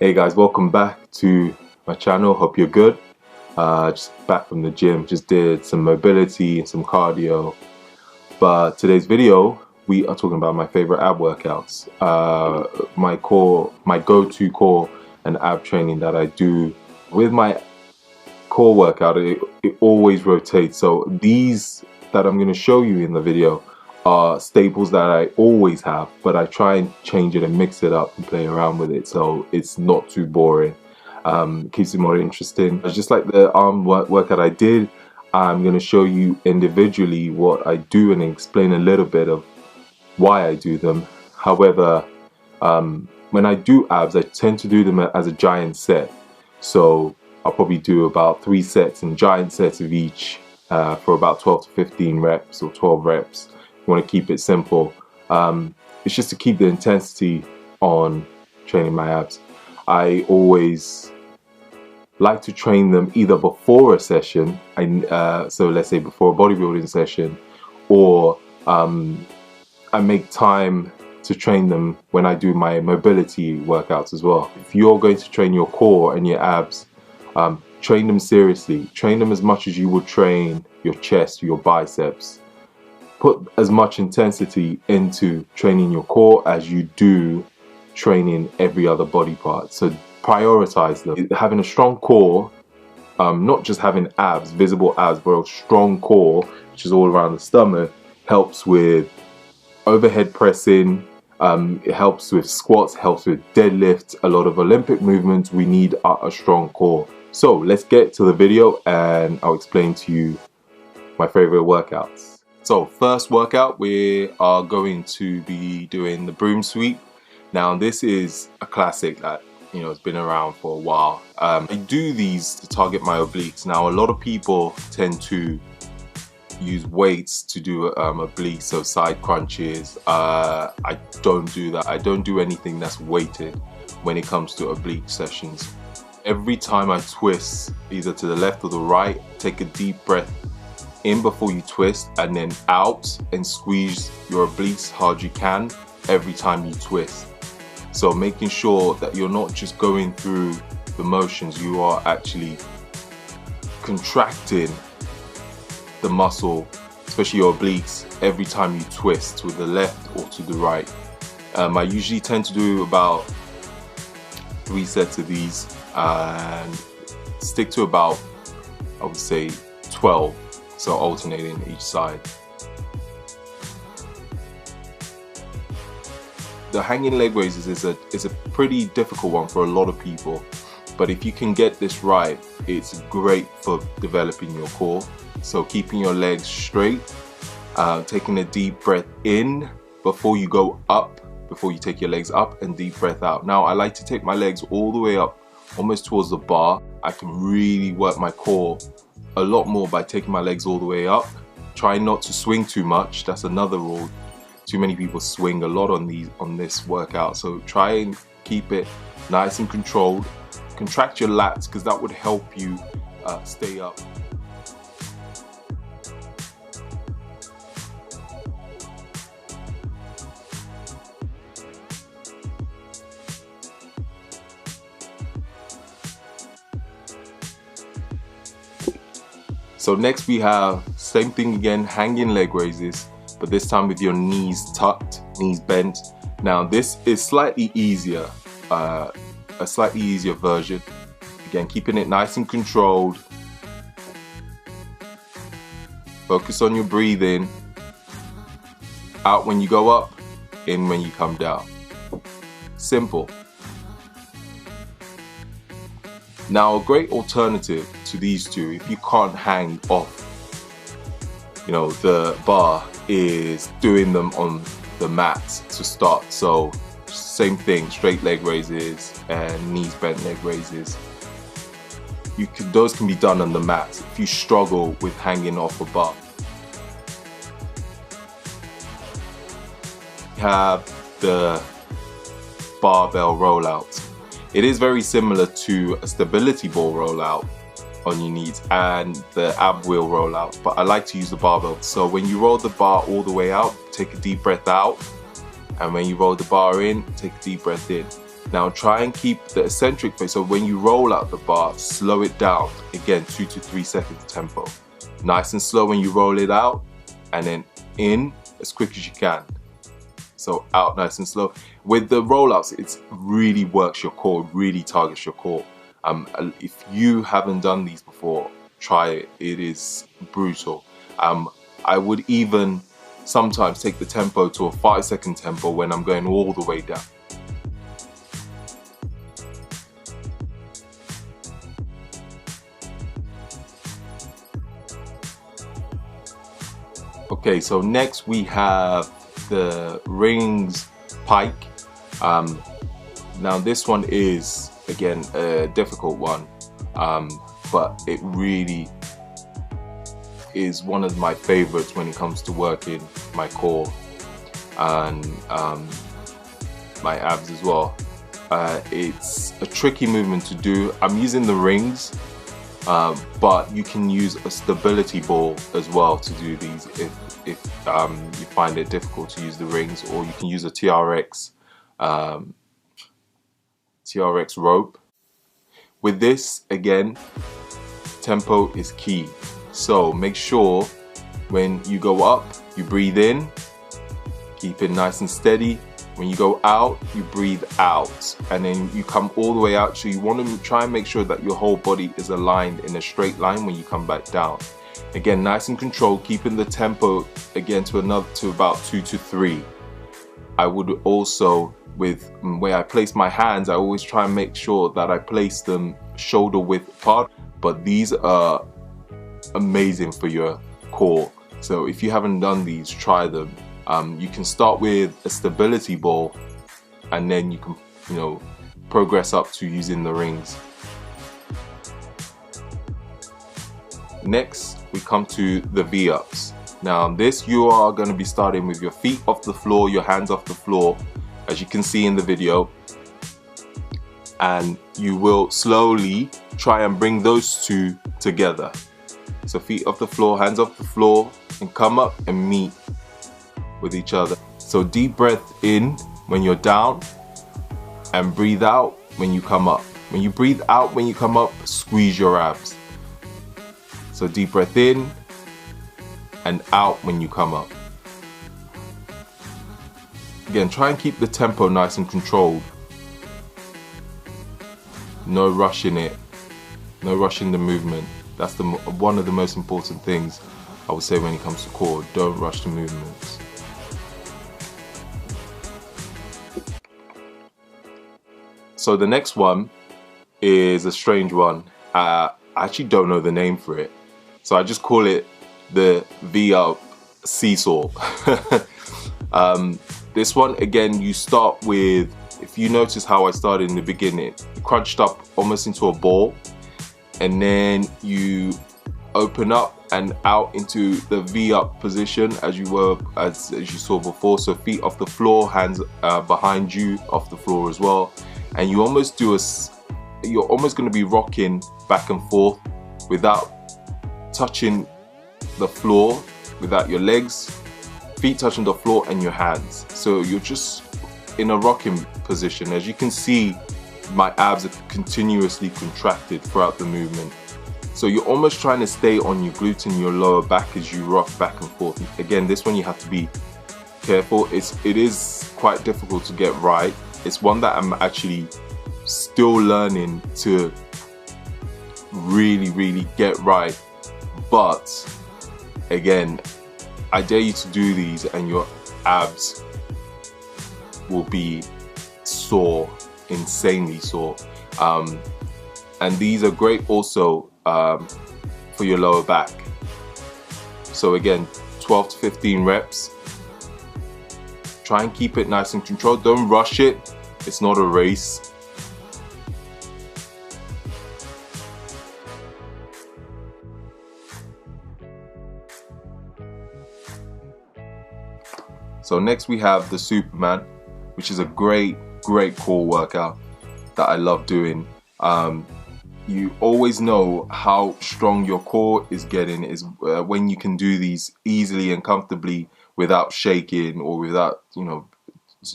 Hey guys, welcome back to my channel. Hope you're good. Just back from the gym, just did some mobility and some cardio. But today's video, we are talking about my favorite ab workouts. My go-to core and ab training that I do. With my core workout, it always rotates. So these that I'm going to show you in the video are staples that I always have, but I try and change it and mix it up and play around with it so it's not too boring. Keeps it more interesting. Just like the arm workout I did, I'm going to show you individually what I do and explain a little bit of why I do them. However, when I do abs, I tend to do them as a giant set. So I'll probably do about 3 sets and giant sets of each for about 12 to 15 reps or 12 reps. You want to keep it simple. It's just to keep the intensity on training my abs. I always like to train them either before a session, so let's say before a bodybuilding session, or I make time to train them when I do my mobility workouts as well. If you're going to train your core and your abs, train them seriously. Train them as much as you would train your chest, your biceps. Put as much intensity into training your core as you do training every other body part. So prioritize them. Having a strong core, not just having abs, visible abs, but a strong core, which is all around the stomach, helps with overhead pressing, it helps with squats, helps with deadlifts. A lot of Olympic movements, we need a strong core. So let's get to the video and I'll explain to you my favorite workouts. So first workout, we are going to be doing the broom sweep. Now this is a classic that has been around for a while. I do these to target my obliques. Now a lot of people tend to use weights to do obliques, so side crunches. I don't do that. I don't do anything that's weighted when it comes to oblique sessions. Every time I twist either to the left or the right, take a deep breath in before you twist and then out and squeeze your obliques hard you can every time you twist. So making sure that you're not just going through the motions, you are actually contracting the muscle, especially your obliques, every time you twist to the left or to the right. I usually tend to do about 3 sets of these and stick to about, I would say, 12. So alternating each side. The hanging leg raises is a pretty difficult one for a lot of people, but if you can get this right, it's great for developing your core. So keeping your legs straight, taking a deep breath in before you go up, before you take your legs up, and deep breath out. Now I like to take my legs all the way up, almost towards the bar. I can really work my core a lot more by taking my legs all the way up. Try not to swing too much. That's another rule. Too many people swing a lot on this workout, so try and keep it nice and controlled. Contract your lats because that would help you stay up. So next we have same thing again, hanging leg raises, but this time with your knees tucked, knees bent. Now this is slightly easier, a slightly easier version. Again, keeping it nice and controlled. Focus on your breathing. Out when you go up, in when you come down. Simple. Now a great alternative to these two, if you can't hang off the bar, is doing them on the mat to start. So same thing, straight leg raises and knees bent leg raises. Those can be done on the mat if you struggle with hanging off a bar. You have the barbell rollout. It is very similar to a stability ball rollout on your knees and the ab wheel rollout, but I like to use the barbell. So when you roll the bar all the way out, take a deep breath out, and when you roll the bar in, take a deep breath in. Now try and keep the eccentric phase, so when you roll out the bar, slow it down. Again, 2 to 3 seconds tempo. Nice and slow when you roll it out, and then in as quick as you can. So out nice and slow. With the rollouts, it really works your core, really targets your core. If you haven't done these before, try it. It is brutal. I would even sometimes take the tempo to a 5-second tempo when I'm going all the way down. Okay, so next we have the rings pike. Now this one is, again, a difficult one, but it really is one of my favorites when it comes to working my core and my abs as well. It's a tricky movement to do. I'm using the rings, but you can use a stability ball as well to do these if you find it difficult to use the rings, or you can use a TRX rope. With this, again, tempo is key. So make sure when you go up, you breathe in, keep it nice and steady. When you go out, you breathe out, and then you come all the way out. So you want to try and make sure that your whole body is aligned in a straight line when you come back down. Again, nice and controlled, keeping the tempo again to about 2 to 3. I would also, with where I place my hands, I always try and make sure that I place them shoulder width apart. But these are amazing for your core. So if you haven't done these, try them. You can start with a stability ball, and then you can, progress up to using the rings. Next, we come to the V-ups. Now this, you are going to be starting with your feet off the floor, your hands off the floor, as you can see in the video, and you will slowly try and bring those two together. So feet off the floor, hands off the floor, and come up and meet with each other. So deep breath in when you're down, and breathe out when you come up. When you breathe out when you come up, squeeze your abs. So deep breath in and out when you come up. Again, try and keep the tempo nice and controlled. No rushing it, no rushing the movement. That's one of the most important things I would say when it comes to core. Don't rush the movements. So the next one is a strange one. I actually don't know the name for it, so I just call it the V-up seesaw. This one, again, you start with, if you notice how I started in the beginning, crunched up almost into a ball, and then you open up and out into the V-up position as you saw before. So feet off the floor, hands behind you off the floor as well, and you almost do you're almost going to be rocking back and forth without touching the floor, without your legs, feet touching the floor, and your hands. So you're just in a rocking position. As you can see, my abs are continuously contracted throughout the movement. So you're almost trying to stay on your glutes and your lower back as you rock back and forth. Again, this one you have to be careful. It is quite difficult to get right. It's one that I'm actually still learning to really get right. But again, I dare you to do these and your abs will be sore, insanely sore. And these are great also for your lower back. So again, 12 to 15 reps. Try and keep it nice and controlled. Don't rush it. It's not a race. So next we have the Superman, which is a great core workout that I love doing. You always know how strong your core is getting is when you can do these easily and comfortably without shaking or without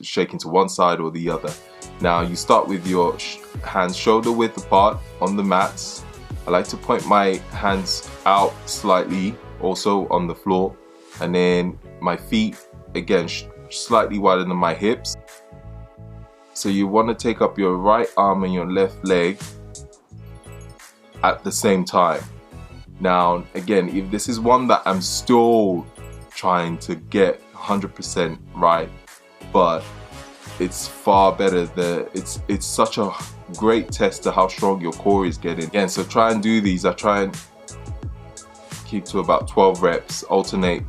shaking to one side or the other. Now you start with your hands shoulder width apart on the mats. I like to point my hands out slightly also on the floor, and then my feet again slightly wider than my hips. So you want to take up your right arm and your left leg at the same time. Now again, if this is one that I'm still trying to get 100% right, but it's far better. It's such a great test to how strong your core is getting. Again, so try and do these. I try and keep to about 12 reps, alternate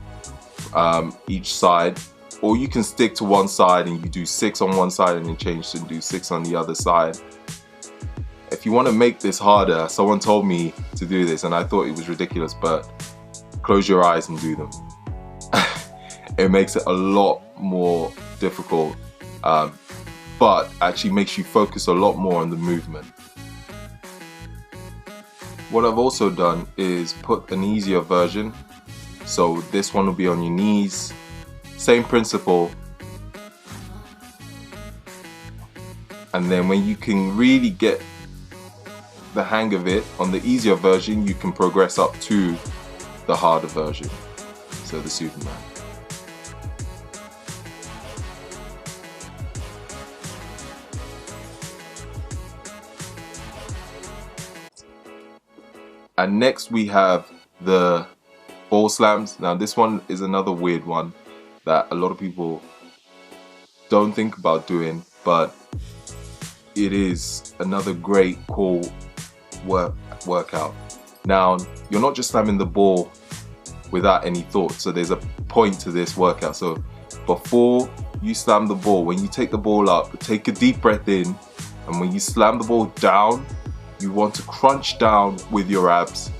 each side, or you can stick to one side and you do 6 on one side and then change to do 6 on the other side. If you want to make this harder, someone told me to do this and I thought it was ridiculous, but close your eyes and do them. It makes it a lot more difficult, but actually makes you focus a lot more on the movement. What I've also done is put an easier version. So this one will be on your knees. Same principle. And then when you can really get the hang of it on the easier version, you can progress up to the harder version. So the Superman. And next we have the ball slams. Now this one is another weird one that a lot of people don't think about doing, but it is another great core workout. Now you're not just slamming the ball without any thought, so there's a point to this workout. So before you slam the ball, when you take the ball up, take a deep breath in, and when you slam the ball down, you want to crunch down with your abs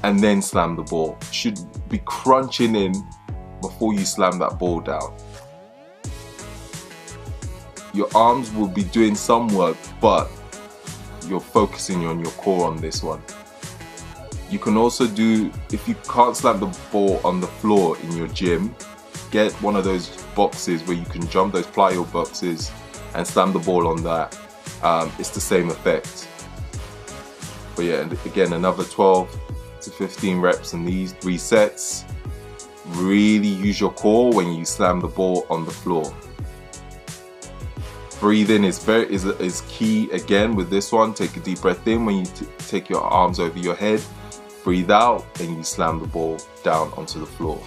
and then slam the ball. You should be crunching in before you slam that ball down. Your arms will be doing some work, but you're focusing on your core on this one. You can also do, if you can't slam the ball on the floor in your gym, get one of those boxes where you can jump, those plyo boxes, and slam the ball on that. It's the same effect. But yeah, and again, another 12 to 15 reps in these 3 sets. Really use your core when you slam the ball on the floor. Breathing is key again with this one. Take a deep breath in when you take your arms over your head. Breathe out and you slam the ball down onto the floor.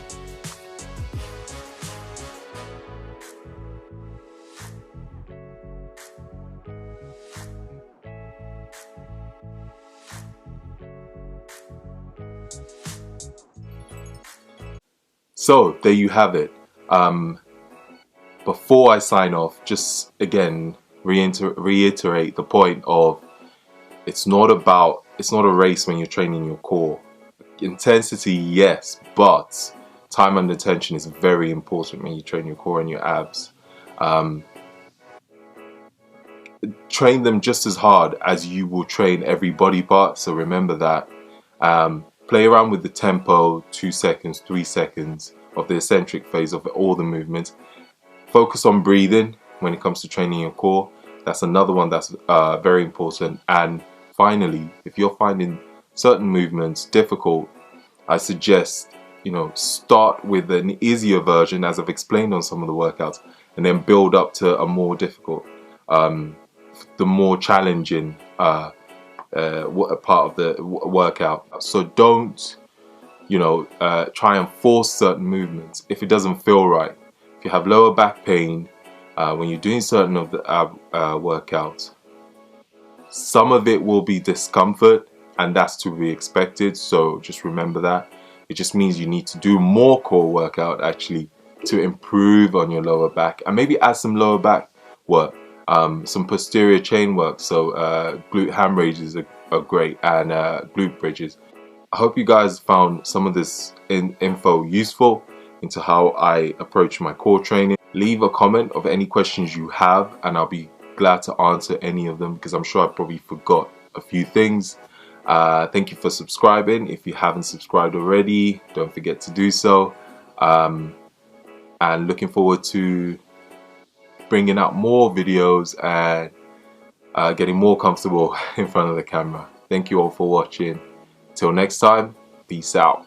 So there you have it. Before I sign off, just again reiterate the point of it's not a race when you're training your core. Intensity, yes, but time and attention is very important when you train your core and your abs. Train them just as hard as you will train every body part, so remember that. Play around with the tempo, 2 seconds, 3 seconds of the eccentric phase of all the movements. Focus on breathing when it comes to training your core. That's another one that's very important. And finally, if you're finding certain movements difficult, I suggest, start with an easier version, as I've explained on some of the workouts, and then build up to a more difficult, the more challenging part of the workout. So don't, try and force certain movements if it doesn't feel right. If you have lower back pain when you're doing certain of the ab workouts, some of it will be discomfort, and that's to be expected. So just remember that. It just means you need to do more core workout actually to improve on your lower back, and maybe add some lower back work, some posterior chain work. So glute ham raises are great, and glute bridges. I hope you guys found some of this info useful into how I approach my core training. Leave a comment of any questions you have, and I'll be glad to answer any of them, because I'm sure I probably forgot a few things. Thank you for subscribing. If you haven't subscribed already, don't forget to do so. And looking forward to bringing out more videos and getting more comfortable in front of the camera. Thank you all for watching. Till next time, peace out.